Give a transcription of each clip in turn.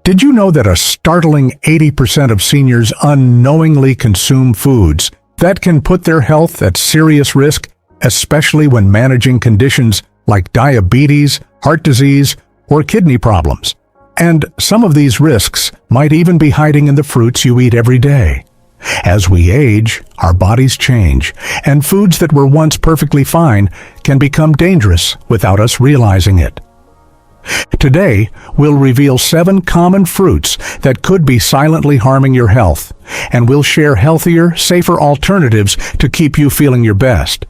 Did you know that a startling 80% of seniors unknowingly consume foods that can put their health at serious risk, especially when managing conditions like diabetes, heart disease, or kidney problems? And some of these risks might even be hiding in the fruits you eat every day. As we age, our bodies change, and foods that were once perfectly fine can become dangerous without us realizing it. Today, we'll reveal 7 common fruits that could be silently harming your health, and we'll share healthier, safer alternatives to keep you feeling your best.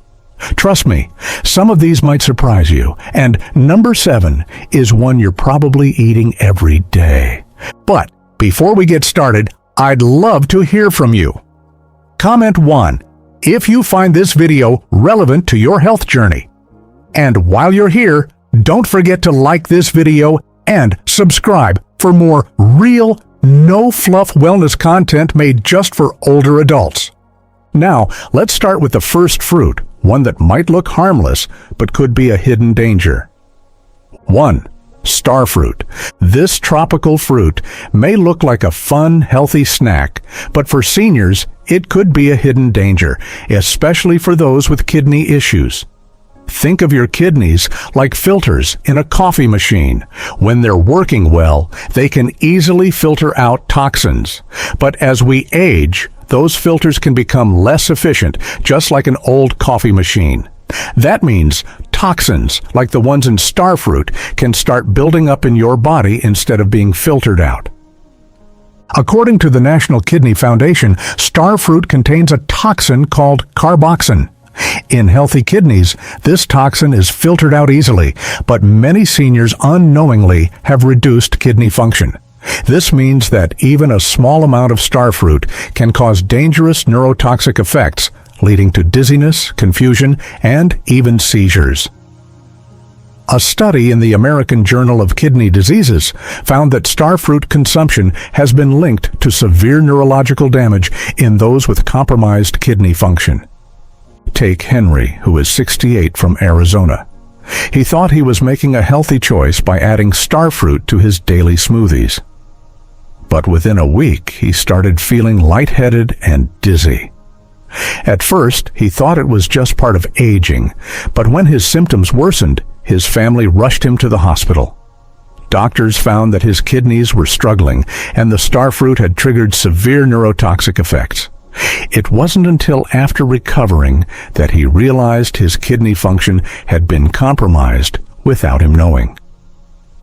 Trust me, some of these might surprise you, and number 7 is one you're probably eating every day. But before we get started, I'd love to hear from you. Comment 1 if you find this video relevant to your health journey. And while you're here, don't forget to like this video and subscribe for more real, no-fluff wellness content made just for older adults. Now, let's start with the first fruit, one that might look harmless but could be a hidden danger. 1. Star fruit. This tropical fruit may look like a fun, healthy snack, but for seniors, it could be a hidden danger, especially for those with kidney issues. Think of your kidneys like filters in a coffee machine. When they're working well, they can easily filter out toxins. But as we age, those filters can become less efficient, just like an old coffee machine. That means toxins, like the ones in star fruit, can start building up in your body instead of being filtered out. According to the National Kidney Foundation, star fruit contains a toxin called carboxin. In healthy kidneys, this toxin is filtered out easily, but many seniors unknowingly have reduced kidney function. This means that even a small amount of star fruit can cause dangerous neurotoxic effects, leading to dizziness, confusion, and even seizures. A study in the American Journal of Kidney Diseases found that star fruit consumption has been linked to severe neurological damage in those with compromised kidney function. Take Henry, who is 68, from Arizona. He thought he was making a healthy choice by adding star fruit to his daily smoothies. But within a week, he started feeling lightheaded and dizzy. At first, he thought it was just part of aging, but when his symptoms worsened, his family rushed him to the hospital. Doctors found that his kidneys were struggling, and the star fruit had triggered severe neurotoxic effects. It wasn't until after recovering that he realized his kidney function had been compromised without him knowing.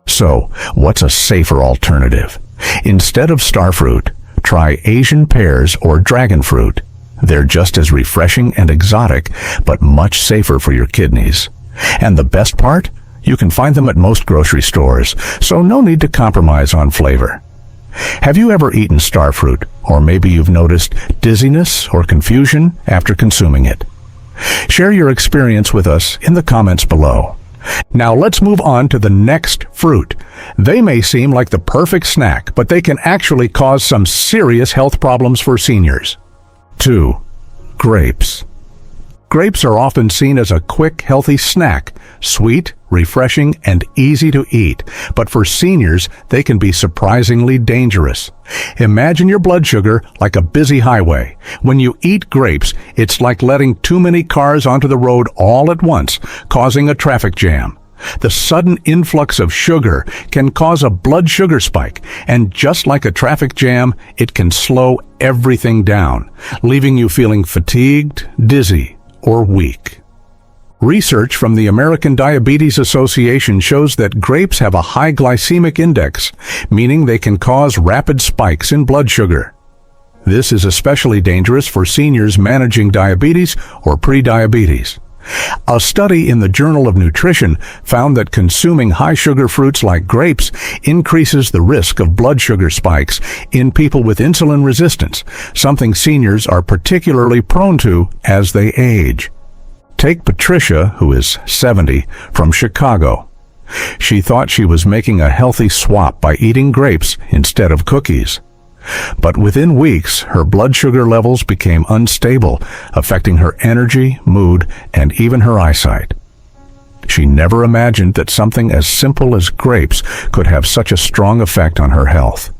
So, what's a safer alternative? Instead of star fruit, try Asian pears or dragon fruit. They're just as refreshing and exotic, but much safer for your kidneys. And the best part? You can find them at most grocery stores, so no need to compromise on flavor. Have you ever eaten star fruit, or maybe you've noticed dizziness or confusion after consuming it? Share your experience with us in the comments below. Now let's move on to the next fruit. They may seem like the perfect snack, but they can actually cause some serious health problems for seniors. 2. Grapes. Grapes are often seen as a quick, healthy snack, sweet, refreshing, and easy to eat. But for seniors, they can be surprisingly dangerous. Imagine your blood sugar like a busy highway. When you eat grapes, it's like letting too many cars onto the road all at once, causing a traffic jam. The sudden influx of sugar can cause a blood sugar spike, and just like a traffic jam, it can slow everything down, leaving you feeling fatigued, dizzy, or weak. Research from the American Diabetes Association shows that grapes have a high glycemic index, meaning they can cause rapid spikes in blood sugar. This is especially dangerous for seniors managing diabetes or prediabetes. A study in the Journal of Nutrition found that consuming high-sugar fruits like grapes increases the risk of blood sugar spikes in people with insulin resistance, something seniors are particularly prone to as they age. Take Patricia, who is 70, from Chicago. She thought she was making a healthy swap by eating grapes instead of cookies. But within weeks, her blood sugar levels became unstable, affecting her energy, mood, and even her eyesight. She never imagined that something as simple as grapes could have such a strong effect on her health.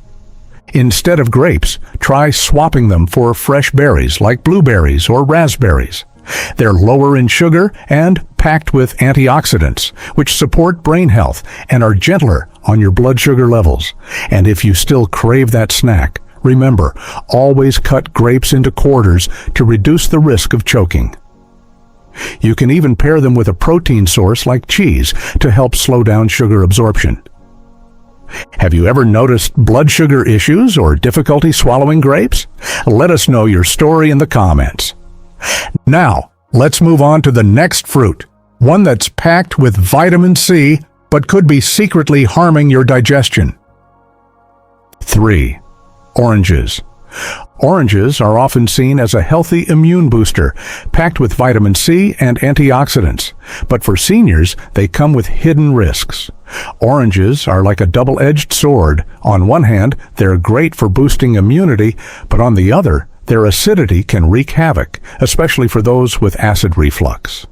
Instead of grapes, try swapping them for fresh berries like blueberries or raspberries. They're lower in sugar and packed with antioxidants, which support brain health and are gentler on your blood sugar levels. And if you still crave that snack, remember, always cut grapes into quarters to reduce the risk of choking. You can even pair them with a protein source like cheese to help slow down sugar absorption. Have you ever noticed blood sugar issues or difficulty swallowing grapes? Let us know your story in the comments. Now, let's move on to the next fruit, one that's packed with vitamin C but could be secretly harming your digestion. 3. Oranges. Oranges are often seen as a healthy immune booster, packed with vitamin C and antioxidants. But for seniors, they come with hidden risks. Oranges are like a double-edged sword. On one hand, they're great for boosting immunity, but on the other, their acidity can wreak havoc, especially for those with acid reflux.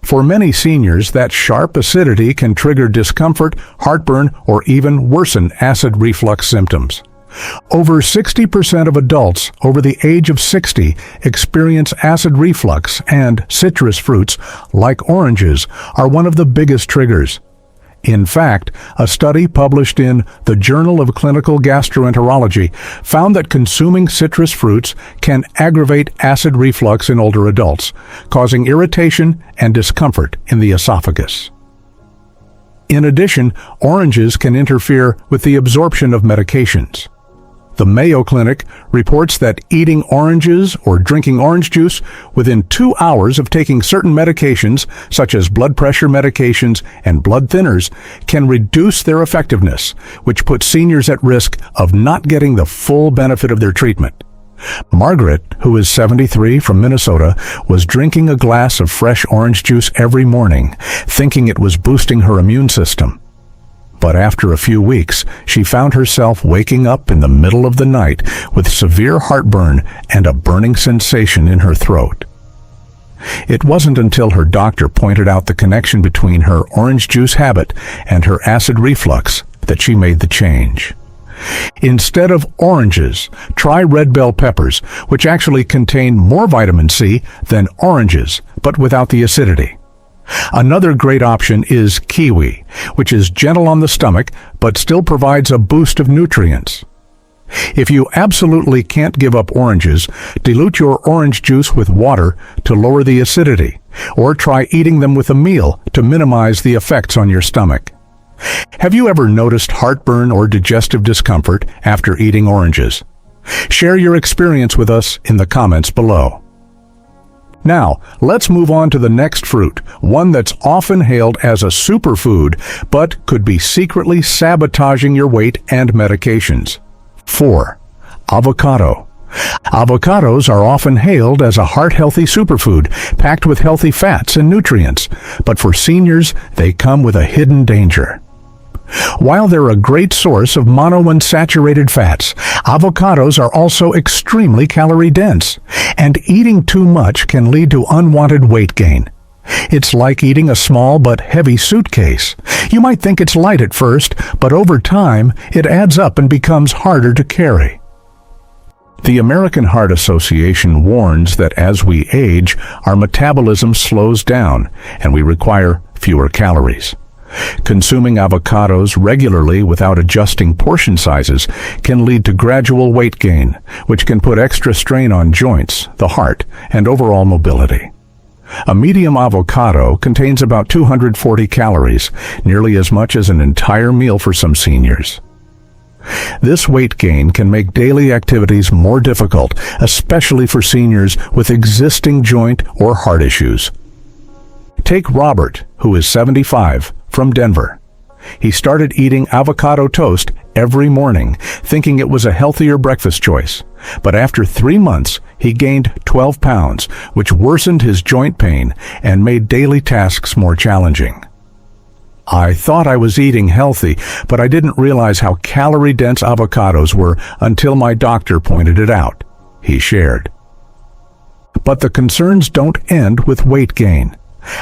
For many seniors, that sharp acidity can trigger discomfort, heartburn, or even worsen acid reflux symptoms. Over 60% of adults over the age of 60 experience acid reflux, and citrus fruits, like oranges, are one of the biggest triggers. In fact, a study published in the Journal of Clinical Gastroenterology found that consuming citrus fruits can aggravate acid reflux in older adults, causing irritation and discomfort in the esophagus. In addition, oranges can interfere with the absorption of medications. The Mayo Clinic reports that eating oranges or drinking orange juice within 2 hours of taking certain medications, such as blood pressure medications and blood thinners, can reduce their effectiveness, which puts seniors at risk of not getting the full benefit of their treatment. Margaret, who is 73 from Minnesota, was drinking a glass of fresh orange juice every morning, thinking it was boosting her immune system. But after a few weeks, she found herself waking up in the middle of the night with severe heartburn and a burning sensation in her throat. It wasn't until her doctor pointed out the connection between her orange juice habit and her acid reflux that she made the change. Instead of oranges, try red bell peppers, which actually contain more vitamin C than oranges, but without the acidity. Another great option is kiwi, which is gentle on the stomach but still provides a boost of nutrients. If you absolutely can't give up oranges, dilute your orange juice with water to lower the acidity, or try eating them with a meal to minimize the effects on your stomach. Have you ever noticed heartburn or digestive discomfort after eating oranges? Share your experience with us in the comments below. Now, let's move on to the next fruit, one that's often hailed as a superfood, but could be secretly sabotaging your weight and medications. 4. Avocado. Avocados are often hailed as a heart-healthy superfood, packed with healthy fats and nutrients, but for seniors, they come with a hidden danger. While they're a great source of monounsaturated fats, avocados are also extremely calorie-dense, and eating too much can lead to unwanted weight gain. It's like eating a small but heavy suitcase. You might think it's light at first, but over time, it adds up and becomes harder to carry. The American Heart Association warns that as we age, our metabolism slows down, and we require fewer calories. Consuming avocados regularly without adjusting portion sizes can lead to gradual weight gain, which can put extra strain on joints, the heart, and overall mobility. A medium avocado contains about 240 calories, nearly as much as an entire meal for some seniors. This weight gain can make daily activities more difficult, especially for seniors with existing joint or heart issues. Take Robert, who is 75, from Denver. He started eating avocado toast every morning, thinking it was a healthier breakfast choice. But after 3 months, he gained 12 pounds, which worsened his joint pain and made daily tasks more challenging. I thought I was eating healthy, but I didn't realize how calorie-dense avocados were until my doctor pointed it out, he shared. But the concerns don't end with weight gain.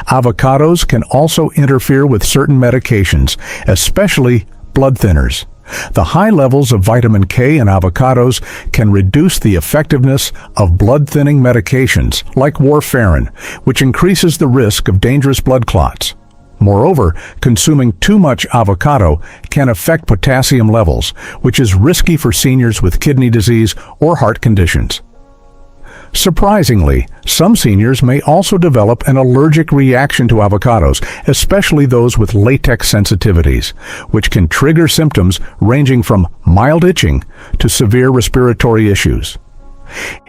Avocados can also interfere with certain medications, especially blood thinners. The high levels of vitamin K in avocados can reduce the effectiveness of blood-thinning medications like warfarin, which increases the risk of dangerous blood clots. Moreover, consuming too much avocado can affect potassium levels, which is risky for seniors with kidney disease or heart conditions. Surprisingly, some seniors may also develop an allergic reaction to avocados, especially those with latex sensitivities, which can trigger symptoms ranging from mild itching to severe respiratory issues.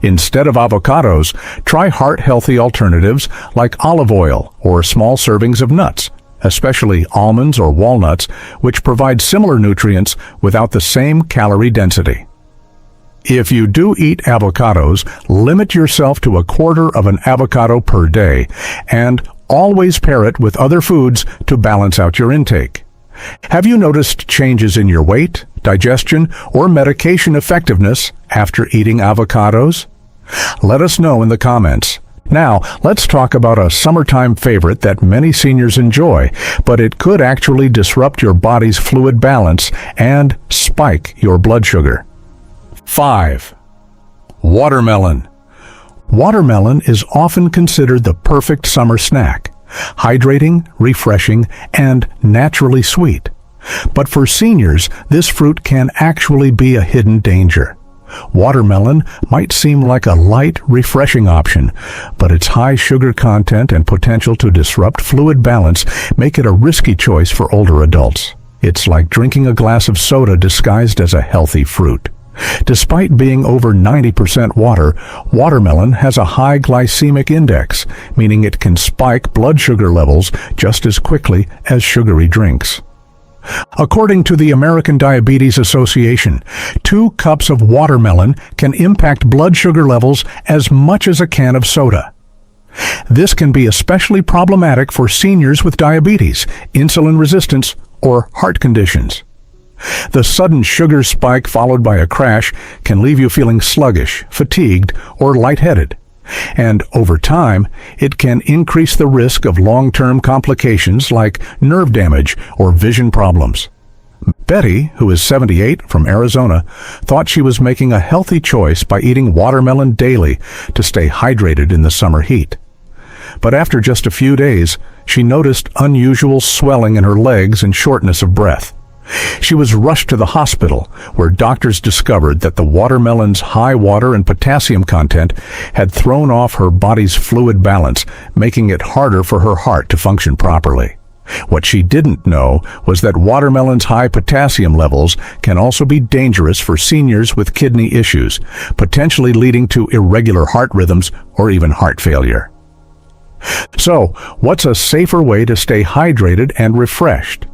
Instead of avocados, try heart-healthy alternatives like olive oil or small servings of nuts, especially almonds or walnuts, which provide similar nutrients without the same calorie density. If you do eat avocados, limit yourself to a quarter of an avocado per day, and always pair it with other foods to balance out your intake. Have you noticed changes in your weight, digestion, or medication effectiveness after eating avocados? Let us know in the comments. Now, let's talk about a summertime favorite that many seniors enjoy, but it could actually disrupt your body's fluid balance and spike your blood sugar. 5. Watermelon. Watermelon is often considered the perfect summer snack, hydrating, refreshing, and naturally sweet. But for seniors, this fruit can actually be a hidden danger. Watermelon might seem like a light, refreshing option, but its high sugar content and potential to disrupt fluid balance make it a risky choice for older adults. It's like drinking a glass of soda disguised as a healthy fruit. Despite being over 90% water, watermelon has a high glycemic index, meaning it can spike blood sugar levels just as quickly as sugary drinks. According to the American Diabetes Association, 2 cups of watermelon can impact blood sugar levels as much as a can of soda. This can be especially problematic for seniors with diabetes, insulin resistance, or heart conditions. The sudden sugar spike followed by a crash can leave you feeling sluggish, fatigued, or lightheaded. And over time, it can increase the risk of long-term complications like nerve damage or vision problems. Betty, who is 78 from Arizona, thought she was making a healthy choice by eating watermelon daily to stay hydrated in the summer heat. But after just a few days, she noticed unusual swelling in her legs and shortness of breath. She was rushed to the hospital, where doctors discovered that the watermelon's high water and potassium content had thrown off her body's fluid balance, making it harder for her heart to function properly. What she didn't know was that watermelon's high potassium levels can also be dangerous for seniors with kidney issues, potentially leading to irregular heart rhythms or even heart failure. So, what's a safer way to stay hydrated and refreshed?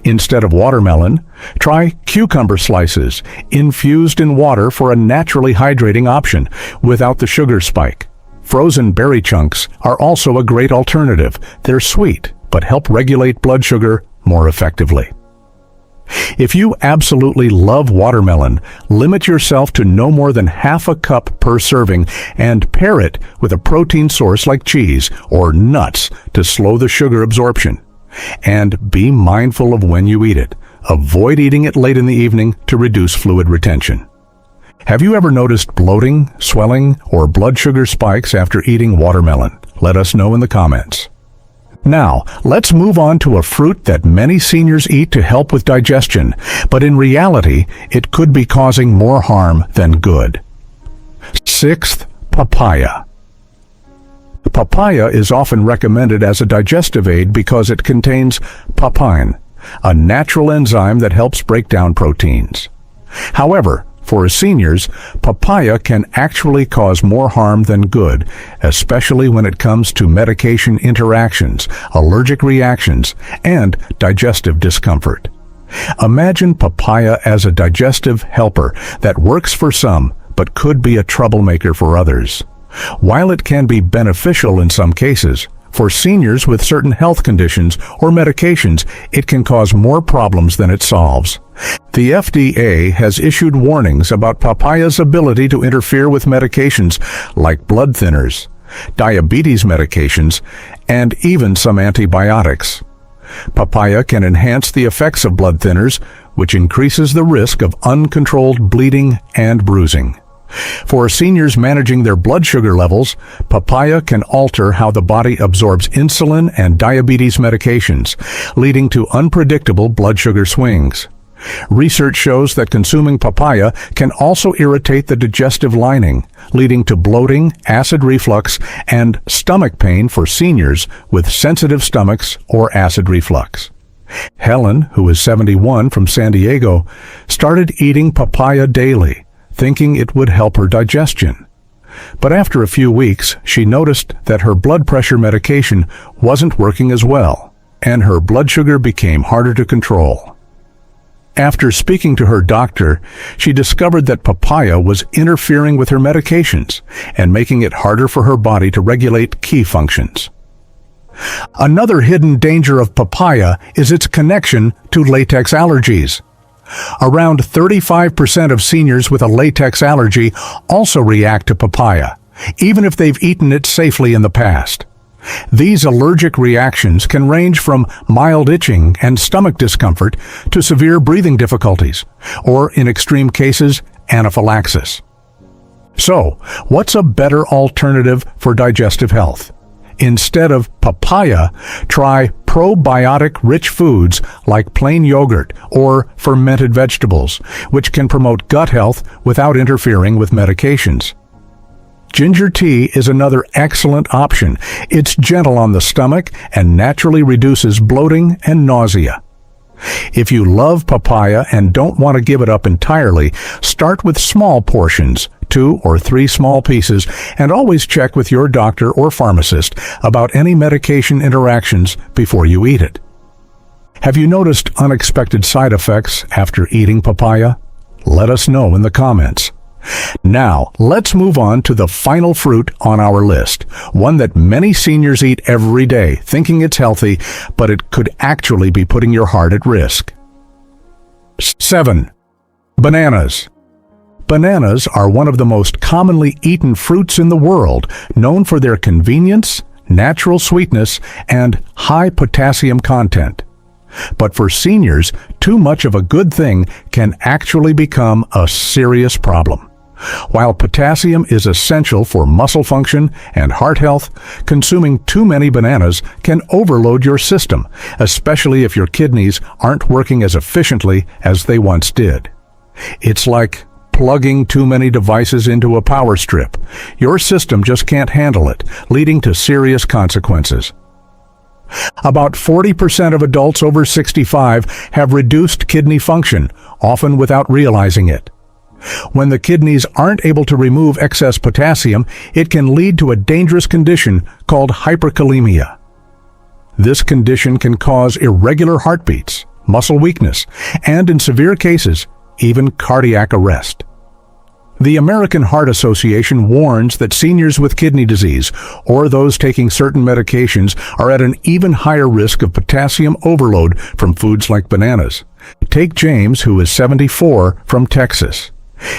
Instead of watermelon, try cucumber slices, infused in water for a naturally hydrating option without the sugar spike. Frozen berry chunks are also a great alternative. They're sweet, but help regulate blood sugar more effectively. If you absolutely love watermelon, limit yourself to no more than half a cup per serving and pair it with a protein source like cheese or nuts to slow the sugar absorption. And be mindful of when you eat it. Avoid eating it late in the evening to reduce fluid retention. Have you ever noticed bloating, swelling, or blood sugar spikes after eating watermelon? Let us know in the comments. Now, let's move on to a fruit that many seniors eat to help with digestion, but in reality, it could be causing more harm than good. 6th, papaya. Papaya is often recommended as a digestive aid because it contains papain, a natural enzyme that helps break down proteins. However, for seniors, papaya can actually cause more harm than good, especially when it comes to medication interactions, allergic reactions, and digestive discomfort. Imagine papaya as a digestive helper that works for some, but could be a troublemaker for others. While it can be beneficial in some cases, for seniors with certain health conditions or medications, it can cause more problems than it solves. The FDA has issued warnings about papaya's ability to interfere with medications like blood thinners, diabetes medications, and even some antibiotics. Papaya can enhance the effects of blood thinners, which increases the risk of uncontrolled bleeding and bruising. For seniors managing their blood sugar levels, papaya can alter how the body absorbs insulin and diabetes medications, leading to unpredictable blood sugar swings. Research shows that consuming papaya can also irritate the digestive lining, leading to bloating, acid reflux, and stomach pain for seniors with sensitive stomachs or acid reflux. Helen, who is 71 from San Diego, started eating papaya daily, thinking it would help her digestion. But after a few weeks, she noticed that her blood pressure medication wasn't working as well, and her blood sugar became harder to control. After speaking to her doctor, she discovered that papaya was interfering with her medications and making it harder for her body to regulate key functions. Another hidden danger of papaya is its connection to latex allergies. Around 35% of seniors with a latex allergy also react to papaya, even if they've eaten it safely in the past. These allergic reactions can range from mild itching and stomach discomfort to severe breathing difficulties, or in extreme cases, anaphylaxis. So, what's a better alternative for digestive health? Instead of papaya, try probiotic-rich foods like plain yogurt or fermented vegetables, which can promote gut health without interfering with medications. Ginger tea is another excellent option. It's gentle on the stomach and naturally reduces bloating and nausea. If you love papaya and don't want to give it up entirely, start with small portions, 2 or 3 small pieces, and always check with your doctor or pharmacist about any medication interactions before you eat it. Have you noticed unexpected side effects after eating papaya? Let us know in the comments. Now, let's move on to the final fruit on our list, one that many seniors eat every day, thinking it's healthy, but it could actually be putting your heart at risk. 7. Bananas. Bananas are one of the most commonly eaten fruits in the world, known for their convenience, natural sweetness, and high potassium content. But for seniors, too much of a good thing can actually become a serious problem. While potassium is essential for muscle function and heart health, consuming too many bananas can overload your system, especially if your kidneys aren't working as efficiently as they once did. It's like plugging too many devices into a power strip. Your system just can't handle it, leading to serious consequences. About 40% of adults over 65 have reduced kidney function, often without realizing it. When the kidneys aren't able to remove excess potassium, it can lead to a dangerous condition called hyperkalemia. This condition can cause irregular heartbeats, muscle weakness, and in severe cases, even cardiac arrest. The American Heart Association warns that seniors with kidney disease or those taking certain medications are at an even higher risk of potassium overload from foods like bananas. Take James, who is 74, from Texas.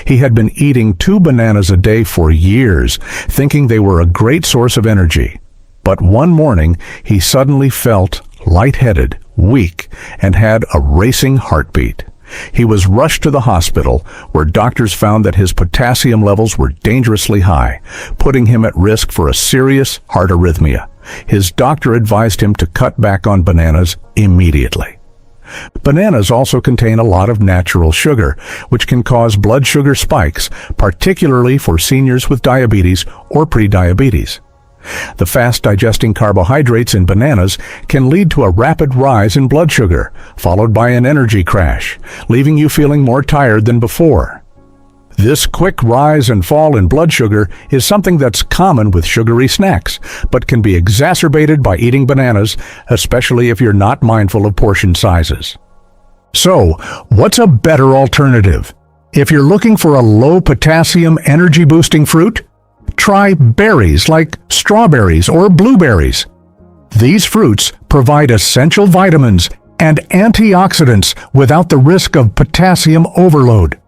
He had been eating 2 bananas a day for years, thinking they were a great source of energy. But one morning, he suddenly felt lightheaded, weak, and had a racing heartbeat. He was rushed to the hospital, where doctors found that his potassium levels were dangerously high, putting him at risk for a serious heart arrhythmia. His doctor advised him to cut back on bananas immediately. Bananas also contain a lot of natural sugar, which can cause blood sugar spikes, particularly for seniors with diabetes or prediabetes. The fast-digesting carbohydrates in bananas can lead to a rapid rise in blood sugar, followed by an energy crash, leaving you feeling more tired than before. This quick rise and fall in blood sugar is something that's common with sugary snacks, but can be exacerbated by eating bananas, especially if you're not mindful of portion sizes. So, what's a better alternative? If you're looking for a low-potassium energy-boosting fruit, try berries like strawberries or blueberries. These fruits provide essential vitamins and antioxidants without the risk of potassium overload.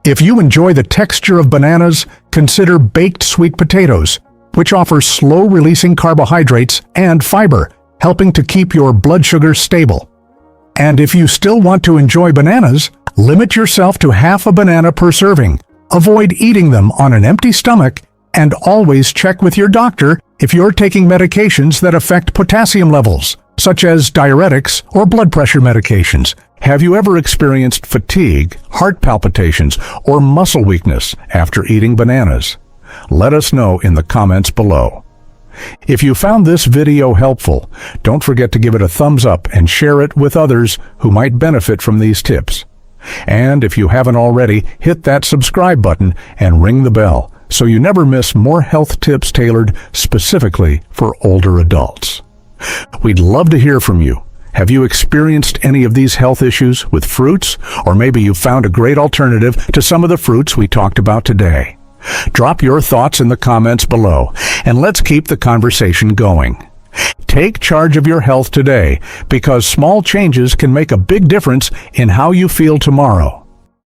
If you enjoy the texture of bananas, consider baked sweet potatoes, which offers slow-releasing carbohydrates and fiber, helping to keep your blood sugar stable. And if you still want to enjoy bananas, limit yourself to half a banana per serving. Avoid eating them on an empty stomach, and always check with your doctor if you're taking medications that affect potassium levels, such as diuretics or blood pressure medications. Have you ever experienced fatigue, heart palpitations, or muscle weakness after eating bananas? Let us know in the comments below. If you found this video helpful, don't forget to give it a thumbs up and share it with others who might benefit from these tips. And if you haven't already, hit that subscribe button and ring the bell so you never miss more health tips tailored specifically for older adults. We'd love to hear from you. Have you experienced any of these health issues with fruits? Or maybe you found a great alternative to some of the fruits we talked about today. Drop your thoughts in the comments below, and let's keep the conversation going. Take charge of your health today, because small changes can make a big difference in how you feel tomorrow.